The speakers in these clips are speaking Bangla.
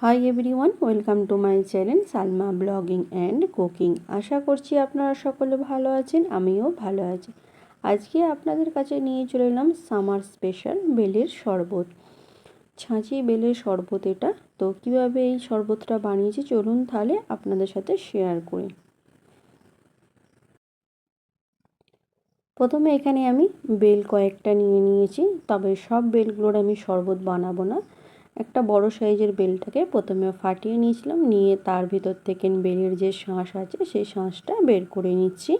High everyone, welcome to my channel Salma blogging and cooking. আশা করছি আপনারা সকলে ভালো আছেন, আমিও ভালো আছি। আজকে আপনাদের কাছে নিয়ে চলে এলাম সামার স্পেশাল বেলের শরবত, ছাঁচি বেলের শরবত। এটা তো কীভাবে এই শরবতটা বানিয়েছি চলুন তাহলে আপনাদের সাথে শেয়ার করি। প্রথমে এখানে আমি বেল কয়েকটা নিয়ে নিয়েছি, তবে সব বেলগুলোর আমি শরবত বানাবো না। একটা বড় সাইজের বেলটাকে প্রথমে ফাটিয়ে নিয়েছিলাম, নিয়ে তার ভিতর থেকে বেলের যে শাঁস আছে সেই শাঁসটা বের করে নিচ্ছি।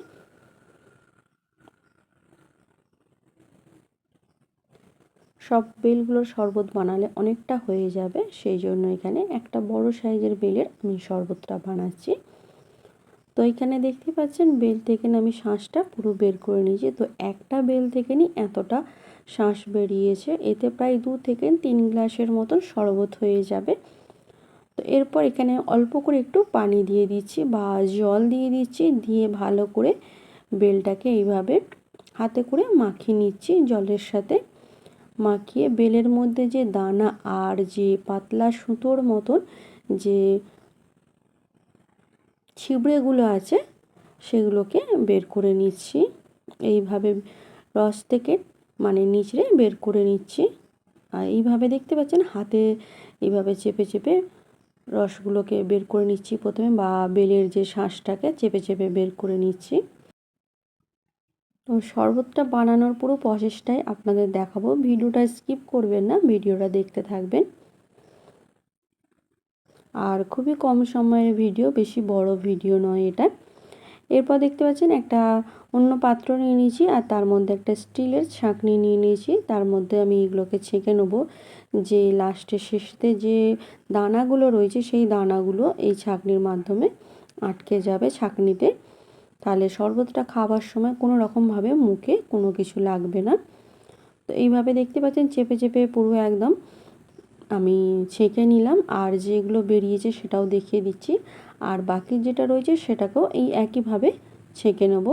সব বেলগুলোর শরবত বানালে অনেকটা হয়ে যাবে, সেই জন্য এখানে একটা বড় সাইজের বেলের আমি শরবতটা বানাচ্ছি। তো এখানে দেখতে পাচ্ছেন বেল থেকে আমি শাঁসটা পুরো বের করে নিয়েছি। তো একটা বেল থেকে এতটা শাঁস বেরিয়েছে, এতে প্রায় 2 থেকে 3 গ্লাসের মতন শরবত হয়ে যাবে। তো এরপর এখানে অল্প করে একটু পানি দিয়ে দিচ্ছি বা জল দিয়ে দিচ্ছি, দিয়ে ভালো করে বেলটাকে এইভাবে হাতে করে মাখিয়ে নিচ্ছি। জলের সাথে মাখিয়ে বেলের মধ্যে যে দানা আর যে পাতলা সুতোর মতন যে ছিবড়েগুলো আছে সেগুলোকে বের করে নিচ্ছি। এইভাবে রস থেকে নিচড়ে বের করে নিচ্ছি। আর এইভাবে দেখতে পাচ্ছেন হাতে এইভাবে চেপে চেপে রসগুলোকে বের করে নিচ্ছি প্রথমে, বা বেলের যে শাঁসটাকে চেপে চেপে বের করে নিচ্ছি। তো শরবতটা বানানোর পুরো প্রসেসটাই আপনাদের দেখাবো, ভিডিওটা স্কিপ করবেন না, ভিডিওটা দেখতে থাকবেন। আর খুবই কম সময়ের ভিডিও, বেশি বড় ভিডিও নয় এটা। এরপর দেখতে পাচ্ছেন একটা অন্য পাত্র নিয়ে নিয়েছি, আর তার মধ্যে একটা স্টিলের ছাঁকনি নিয়ে নিয়েছি। তার মধ্যে আমি এগুলোকে ছেঁকে নেবো। যে লাস্টের শেষতে যে দানাগুলো রয়েছে সেই দানাগুলো এই ছাঁকনির মাধ্যমে আটকে যাবে ছাঁকনিতে, তাহলে শরবতটা খাবার সময় কোনো রকমভাবে মুখে কোনো কিছু লাগবে না। তো এইভাবে দেখতে পাচ্ছেন চেপে চেপে পুরো একদম আমি ছেঁকে নিলাম, আর যেগুলো বেরিয়েছে সেটাও দেখিয়ে দিচ্ছি। আর বাকি যেটা রয়েছে সেটাকেও এই একইভাবে ছেঁকে নেব।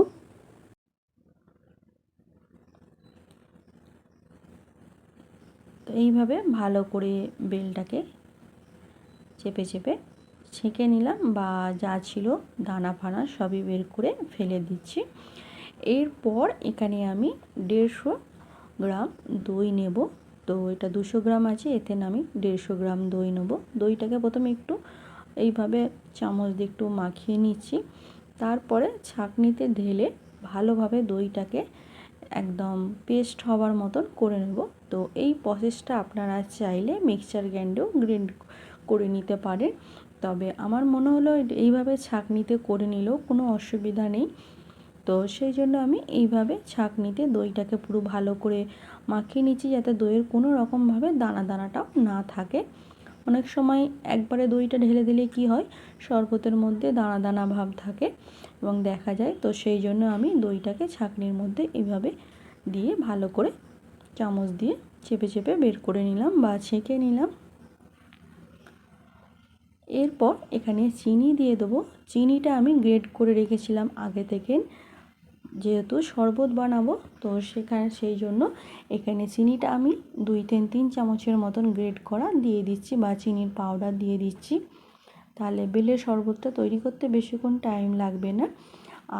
তো এইভাবে ভালো করে বেলটাকে চেপে চেপে ছেঁকে নিলাম, বা যা ছিল দানা ফানা সবই বের করে ফেলে দিচ্ছি। এরপর এখানে আমি 150 গ্রাম দই নেব। তো এটা 200 গ্রাম আছে, এতে আমি 150 গ্রাম দই নেব। দইটাকে প্রথমে একটু এইভাবে চামচ দিয়ে একটু মাখিয়ে নিচ্ছি, তারপরে ছাঁকনিতে ঢেলে ভালোভাবে দইটাকে একদম পেস্ট হওয়ার মতন করে নেব। তো এই প্রসেসটা আপনারা চাইলে মিক্সচার গ্রাইন্ডারেও গ্রাইন্ড করে নিতে পারেন, তবে আমার মনে হলো এইভাবে ছাঁকনিতে করে নিলেও কোনো অসুবিধা নেই। তো সেই জন্য আমি এইভাবে ছাঁকনিতে দইটাকে পুরো ভালো করে মাখিয়ে নিচ্ছি, যাতে দইয়ের কোনো রকমভাবে দানা দানাটাও না থাকে। অনেক সময় একবারে দইটা ঢেলে দিলে কি হয়, শরবতের মধ্যে দানা দানা ভাব থাকে এবং দেখা যায়। তো সেই জন্য আমি দইটাকে ছাঁকনির মধ্যে এইভাবে দিয়ে ভালো করে চামচ দিয়ে চেপে চেপে বের করে নিলাম বা ছেঁকে নিলাম। এরপর এখানে চিনি দিয়ে দেবো। চিনিটা আমি গ্রেট করে রেখেছিলাম আগে থেকে, যেহেতু শরবত বানাবো তো সেই জন্য এখানে চিনিটা আমি 2-3 চামচের মতন গ্রেট করা দিয়ে দিচ্ছি, বা চিনির পাউডার দিয়ে দিচ্ছি। তাহলে বেলের শরবতটা তৈরি করতে বেশিক্ষণ টাইম লাগবে না।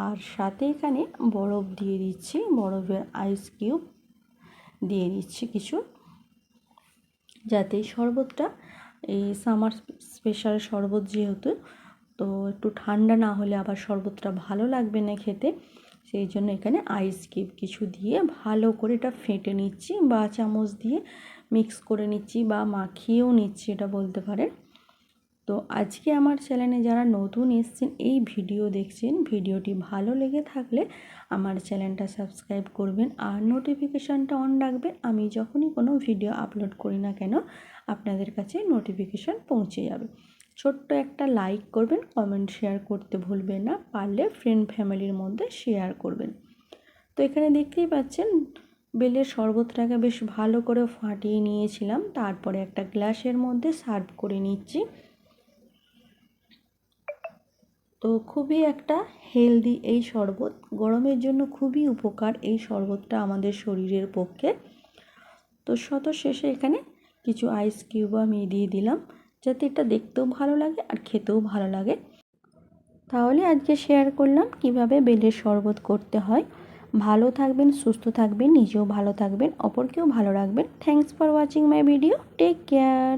আর সাথে এখানে বরফ দিয়ে দিচ্ছি, বরফের আইস কিউব দিয়ে দিচ্ছি কিছু, যাতে শরবতটা এই সামার স্পেশাল শরবত যেহেতু, তো একটু ঠান্ডা না হলে আবার শরবতটা ভালো লাগবে না খেতে। সেই জন্য এখানে আইস কিউব কিছু দিয়ে ভালো করে এটা ফেটে নিচ্ছি, বা চামচ দিয়ে মিক্স করে নিচ্ছি, বা মাখিয়েও নিচ্ছি এটা বলতে পারেন। তো আজকে আমার চ্যানেলে যারা নতুন এসেছেন, এই ভিডিও দেখছেন, ভিডিওটি ভালো লেগে থাকলে আমার চ্যানেলটা সাবস্ক্রাইব করবেন আর নোটিফিকেশানটা অন রাখবেন। আমি যখনই কোনো ভিডিও আপলোড করি না কেন আপনাদের কাছে নোটিফিকেশান পৌঁছে যাবে। ছোট্ট একটা লাইক করবেন, কমেন্ট শেয়ার করতে ভুলবেন না, পারলে ফ্রেন্ড ফ্যামিলির মধ্যে শেয়ার করবেন। তো এখানে দেখতেই পাচ্ছেন বেলের শরবতটাকে বেশ ভালো করে ফাটিয়ে নিয়েছিলাম, তারপরে একটা গ্লাসের মধ্যে সার্ভ করে নিচ্ছি। তো খুবই একটা হেলদি এই শরবত, গরমের জন্য খুবই উপকার এই শরবতটা আমাদের শরীরের পক্ষে। তো শেষে এখানে কিছু আইস কিউব আমি দিয়ে দিলাম, যাতে এটা দেখতেও ভালো লাগে আর খেতেও ভালো লাগে। তাহলে আজকে শেয়ার করলাম কিভাবে বেলের শরবত করতে হয়। ভালো থাকবেন, সুস্থ থাকবেন, নিজেও ভালো থাকবেন, অপরকেও ভালো রাখবেন। Thanks for watching my video. Take care.